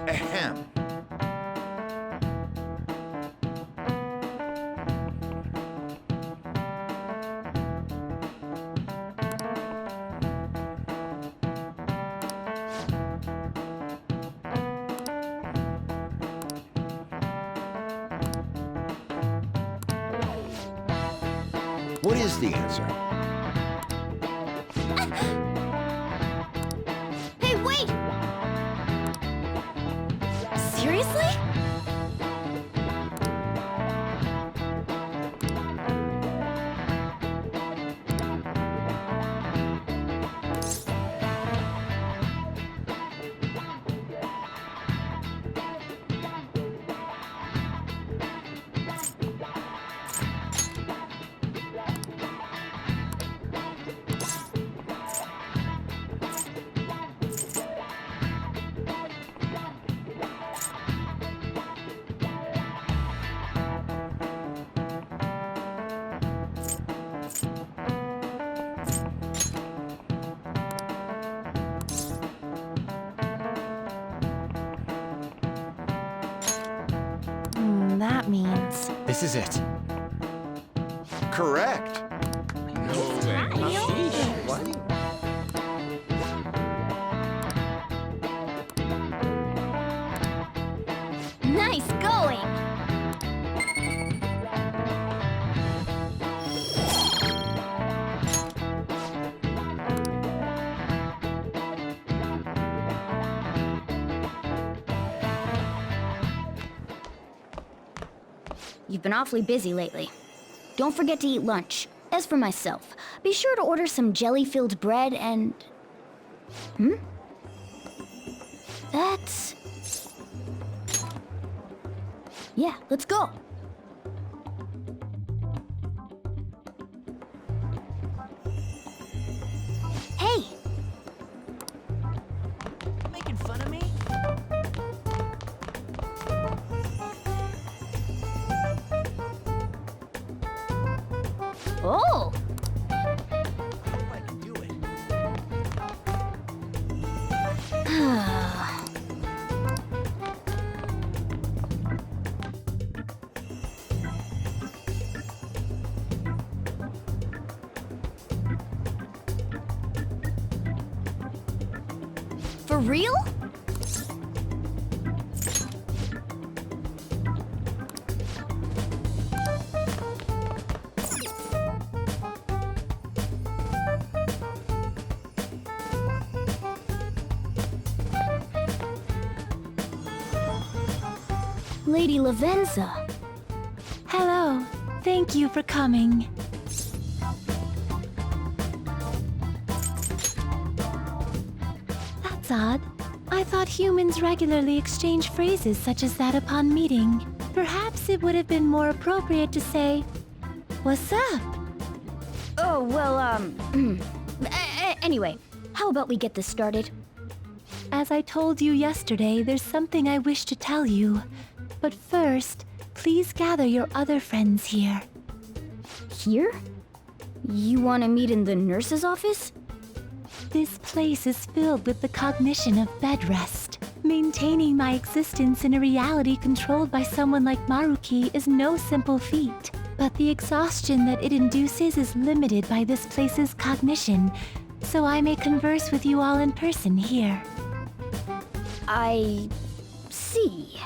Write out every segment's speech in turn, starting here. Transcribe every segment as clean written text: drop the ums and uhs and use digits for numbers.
Ahem. What is the answer? Hey, wait! Seriously? That means... This is it. Correct. Nice going! You've been awfully busy lately. Don't forget to eat lunch. As for myself, be sure to order some jelly-filled bread and... That's... Yeah, let's go. Hey! Making fun of me? Oh! I can do it. For real? Lady Lavenza. Hello. Thank you for coming. That's odd. I thought humans regularly exchange phrases such as that upon meeting. Perhaps it would have been more appropriate to say, "What's up?" Oh, well, anyway, how about we get this started? As I told you yesterday, there's something I wish to tell you. But first, please gather your other friends here. Here? You want to meet in the nurse's office? This place is filled with the cognition of bed rest. Maintaining my existence in a reality controlled by someone like Maruki is no simple feat. But the exhaustion that it induces is limited by this place's cognition, so I may converse with you all in person here. I... see.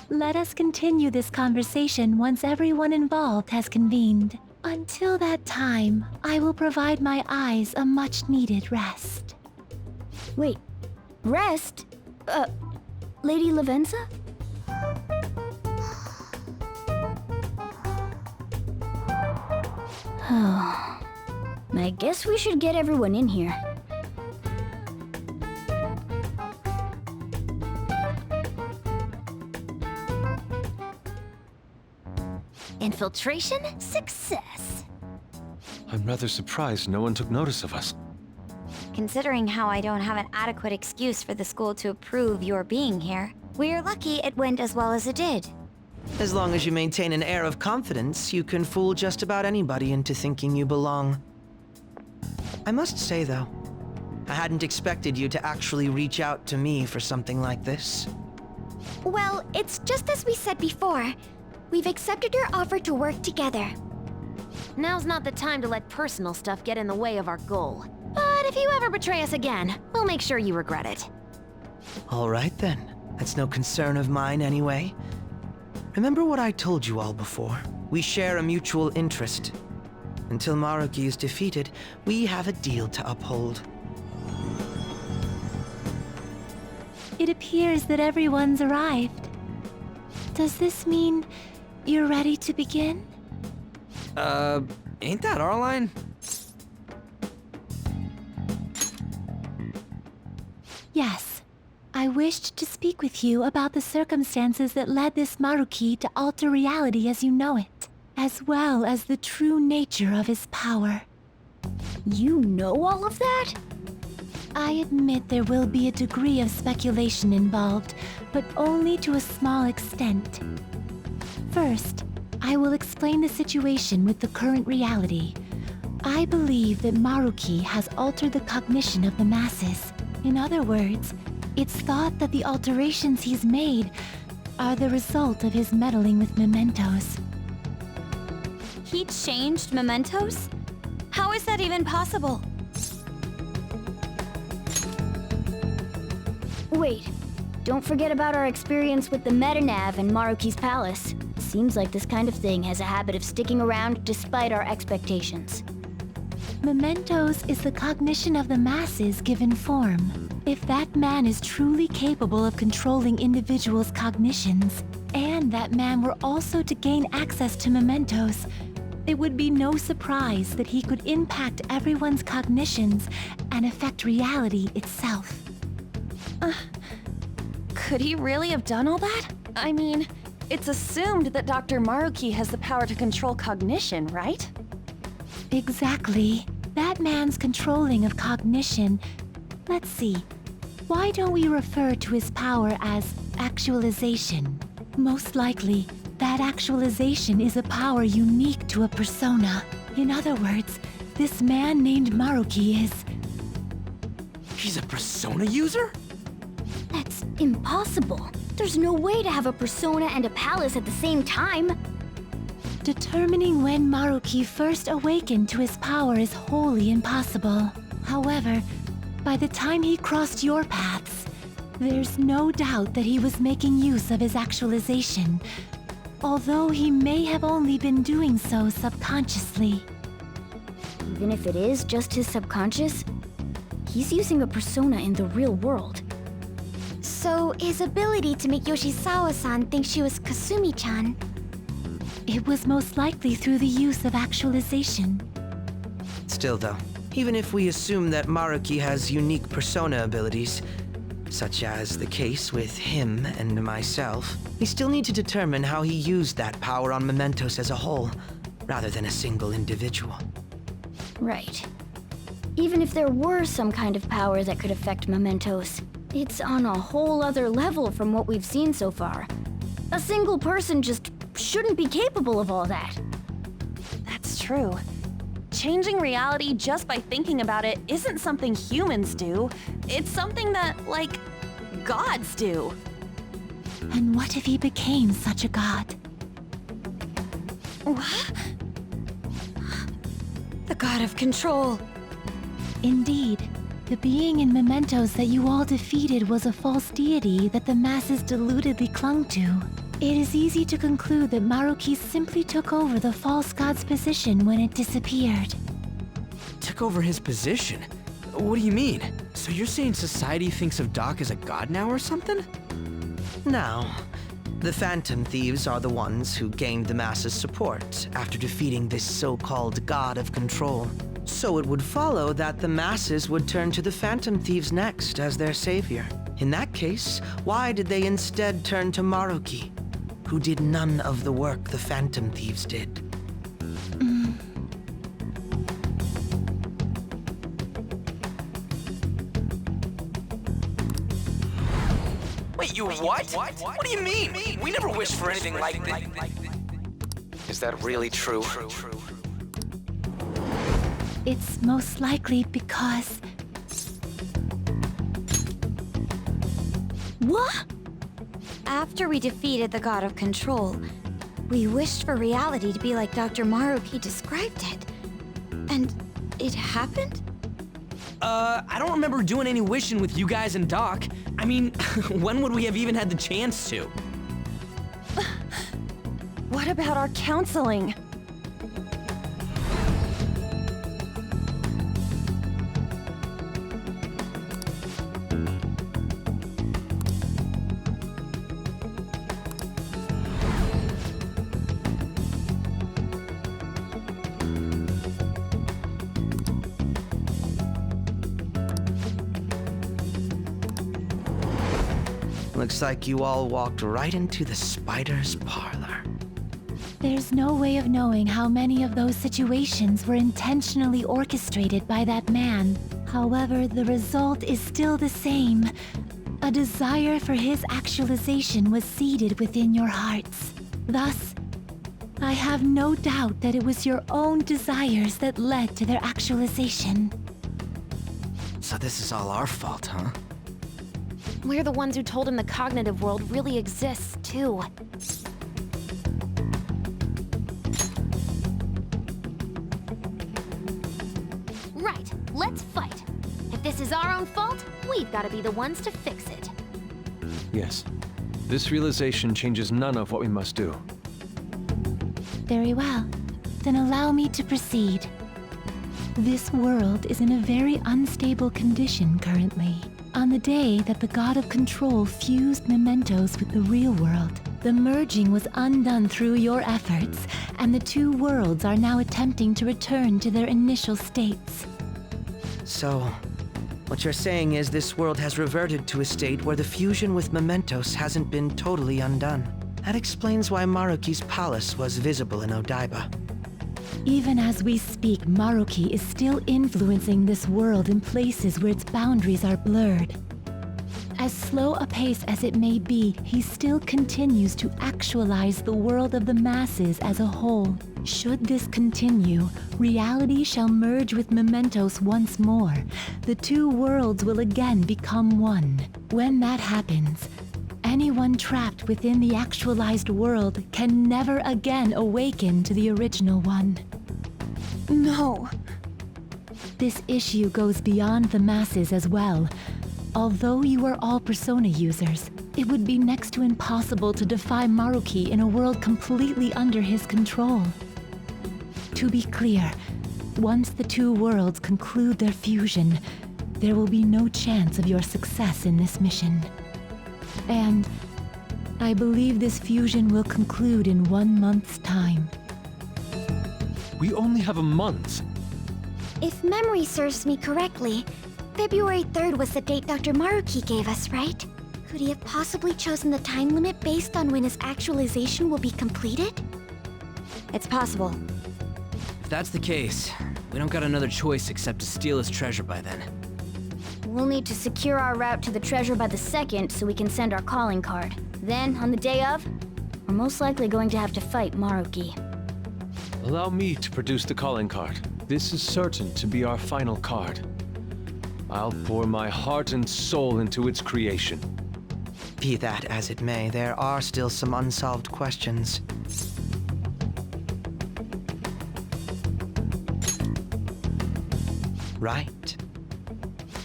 Let us continue this conversation once everyone involved has convened. Until that time, I will provide my eyes a much-needed rest. Wait, rest? Lady Lavenza? I guess we should get everyone in here. Infiltration success. I'm rather surprised no one took notice of us. Considering how I don't have an adequate excuse for the school to approve your being here, we're lucky it went as well as it did. As long as you maintain an air of confidence, you can fool just about anybody into thinking you belong. I must say, though, I hadn't expected you to actually reach out to me for something like this. Well, it's just as we said before. We've accepted your offer to work together. Now's not the time to let personal stuff get in the way of our goal. But if you ever betray us again, we'll make sure you regret it. All right then. That's no concern of mine anyway. Remember what I told you all before? We share a mutual interest. Until Maruki is defeated, we have a deal to uphold. It appears that everyone's arrived. Does this mean you're ready to begin? Ain't that our line? Yes. I wished to speak with you about the circumstances that led this Maruki to alter reality as you know it, as well as the true nature of his power. You know all of that? I admit there will be a degree of speculation involved, but only to a small extent. First, I will explain the situation with the current reality. I believe that Maruki has altered the cognition of the masses. In other words, it's thought that the alterations he's made are the result of his meddling with mementos. He changed mementos? How is that even possible? Wait, don't forget about our experience with the Metanav and Maruki's palace. Seems like this kind of thing has a habit of sticking around despite our expectations. Mementos is the cognition of the masses given form. If that man is truly capable of controlling individuals' cognitions, and that man were also to gain access to mementos, it would be no surprise that he could impact everyone's cognitions and affect reality itself. Could he really have done all that? I mean, it's assumed that Dr. Maruki has the power to control cognition, right? Exactly. That man's controlling of cognition. Let's see. Why don't we refer to his power as actualization? Most likely, that actualization is a power unique to a persona. In other words, this man named Maruki is... He's a persona user? That's impossible. There's no way to have a persona and a palace at the same time. Determining when Maruki first awakened to his power is wholly impossible. However, by the time he crossed your paths, there's no doubt that he was making use of his actualization, although he may have only been doing so subconsciously. Even if it is just his subconscious, he's using a persona in the real world. So, his ability to make Yoshizawa-san think she was Kasumi-chan. It was most likely through the use of actualization. Still though, even if we assume that Maruki has unique persona abilities, such as the case with him and myself, we still need to determine how he used that power on mementos as a whole, rather than a single individual. Right. Even if there were some kind of power that could affect mementos, it's on a whole other level from what we've seen so far. A single person just shouldn't be capable of all that. That's true. Changing reality just by thinking about it isn't something humans do. It's something that, like, gods do. And what if he became such a god? What? The god of control. Indeed, the being in mementos that you all defeated was a false deity that the masses deludedly clung to. It is easy to conclude that Maruki simply took over the false god's position when it disappeared. Took over his position? What do you mean? So you're saying society thinks of Doc as a god now or something? Now, the Phantom Thieves are the ones who gained the masses' support after defeating this so-called god of control. So it would follow that the masses would turn to the Phantom Thieves next as their savior. In that case, why did they instead turn to Maruki, who did none of the work the Phantom Thieves did? Wait, you what? What do you mean? We never wished for anything like this. Is that really true? It's most likely because What? After we defeated the God of Control, we wished for reality to be like Dr. Maruki described it. And it happened? I don't remember doing any wishing with you guys and Doc. I mean, when would we have even had the chance to? What about our counseling? Looks like you all walked right into the spider's parlor. There's no way of knowing how many of those situations were intentionally orchestrated by that man. However, the result is still the same. A desire for his actualization was seeded within your hearts. Thus, I have no doubt that it was your own desires that led to their actualization. So this is all our fault, huh? We're the ones who told him the cognitive world really exists, too. Right, let's fight. If this is our own fault, we've got to be the ones to fix it. Yes. This realization changes none of what we must do. Very well. Then allow me to proceed. This world is in a very unstable condition currently. On the day that the God of Control fused mementos with the real world, the merging was undone through your efforts, and the two worlds are now attempting to return to their initial states. So, what you're saying is this world has reverted to a state where the fusion with mementos hasn't been totally undone. That explains why Maruki's palace was visible in Odaiba. Even as we speak, Maruki is still influencing this world in places where its boundaries are blurred. As slow a pace as it may be, he still continues to actualize the world of the masses as a whole. Should this continue, reality shall merge with mementos once more. The two worlds will again become one. When that happens, anyone trapped within the actualized world can never again awaken to the original one. No. This issue goes beyond the masses as well. Although you are all Persona users, it would be next to impossible to defy Maruki in a world completely under his control. To be clear, once the two worlds conclude their fusion, there will be no chance of your success in this mission. And I believe this fusion will conclude in 1 month's time. We only have a month. If memory serves me correctly, February 3rd was the date Dr. Maruki gave us, right? Could he have possibly chosen the time limit based on when his actualization will be completed? It's possible. If that's the case, we don't got another choice except to steal his treasure by then. We'll need to secure our route to the treasure by the 2nd so we can send our calling card. Then, on the day of, we're most likely going to have to fight Maruki. Allow me to produce the calling card. This is certain to be our final card. I'll pour my heart and soul into its creation. Be that as it may, there are still some unsolved questions. Right.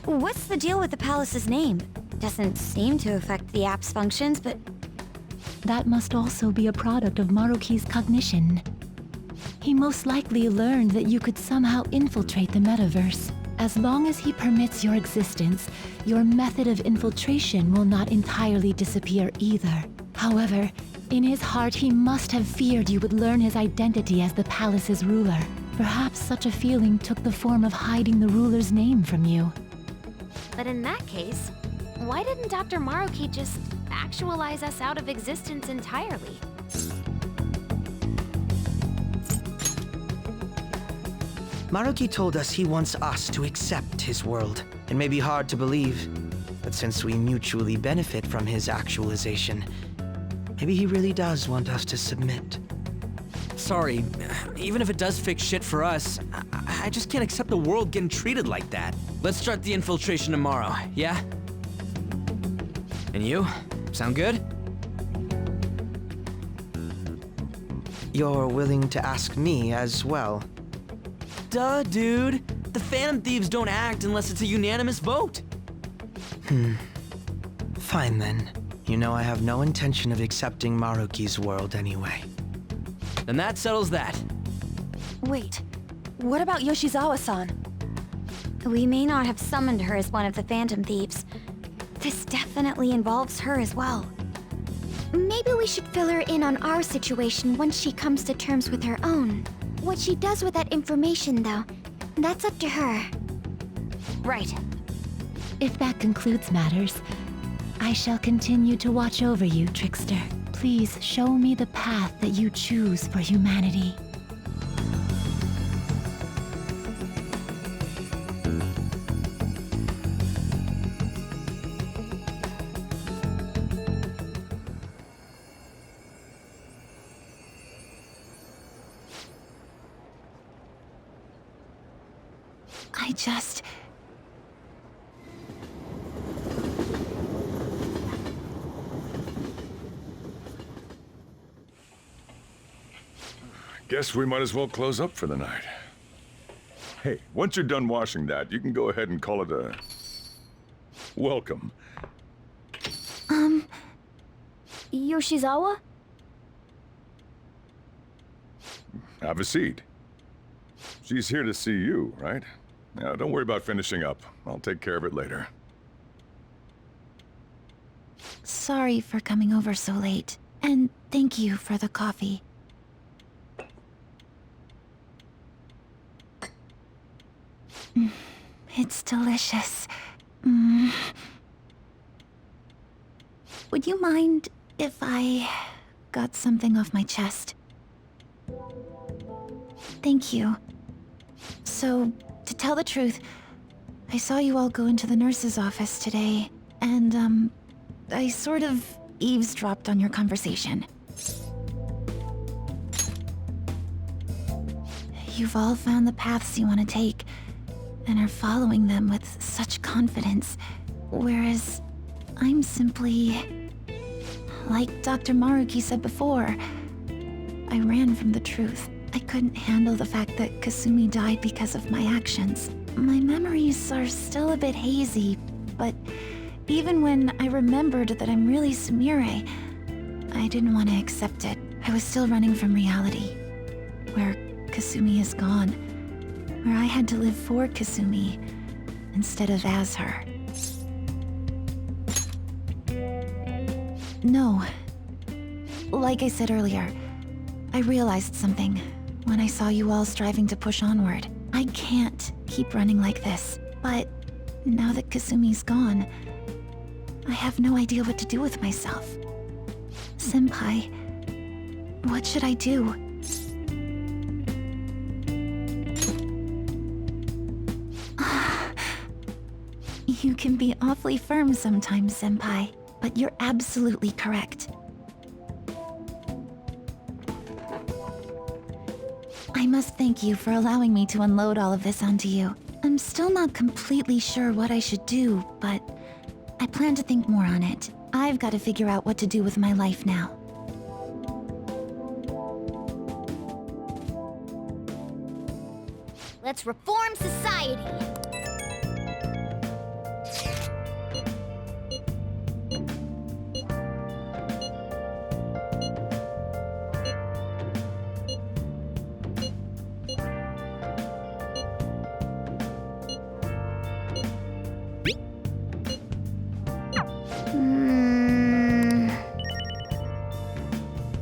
What's the deal with the palace's name? Doesn't seem to affect the app's functions, but That must also be a product of Maruki's cognition. He most likely learned that you could somehow infiltrate the metaverse. As long as he permits your existence, your method of infiltration will not entirely disappear either. However, in his heart he must have feared you would learn his identity as the palace's ruler. Perhaps such a feeling took the form of hiding the ruler's name from you. But in that case, why didn't Dr. Maruki just actualize us out of existence entirely? Maruki told us he wants us to accept his world. It may be hard to believe, but since we mutually benefit from his actualization, maybe he really does want us to submit. Sorry, even if it does fix shit for us, I just can't accept the world getting treated like that. Let's start the infiltration tomorrow, yeah? And you? Sound good? You're willing to ask me as well. Duh, dude. The Phantom Thieves don't act unless it's a unanimous vote. Fine then. You know I have no intention of accepting Maruki's world anyway. Then that settles that. Wait, what about Yoshizawa-san? We may not have summoned her as one of the Phantom Thieves. This definitely involves her as well. Maybe we should fill her in on our situation once she comes to terms with her own. What she does with that information, though, that's up to her. Right. If that concludes matters, I shall continue to watch over you, Trickster. Please show me the path that you choose for humanity. I just... Guess we might as well close up for the night. Hey, once you're done washing that, you can go ahead and call it a... welcome. Yoshizawa? Have a seat. She's here to see you, right? Now, don't worry about finishing up. I'll take care of it later. Sorry for coming over so late, and thank you for the coffee. It's delicious. Would you mind if I got something off my chest? Thank you. So, to tell the truth, I saw you all go into the nurse's office today, and, I sort of eavesdropped on your conversation. You've all found the paths you want to take, and are following them with such confidence, whereas I'm simply... like Dr. Maruki said before, I ran from the truth. I couldn't handle the fact that Kasumi died because of my actions. My memories are still a bit hazy, but even when I remembered that I'm really Sumire, I didn't want to accept it. I was still running from reality, where Kasumi is gone, where I had to live for Kasumi instead of as her. No. Like I said earlier, I realized something when I saw you all striving to push onward. I can't keep running like this, but now that Kasumi's gone, I have no idea what to do with myself. Senpai, what should I do? You can be awfully firm sometimes, Senpai, but you're absolutely correct. I must thank you for allowing me to unload all of this onto you. I'm still not completely sure what I should do, but I plan to think more on it. I've got to figure out what to do with my life now. Let's reform society.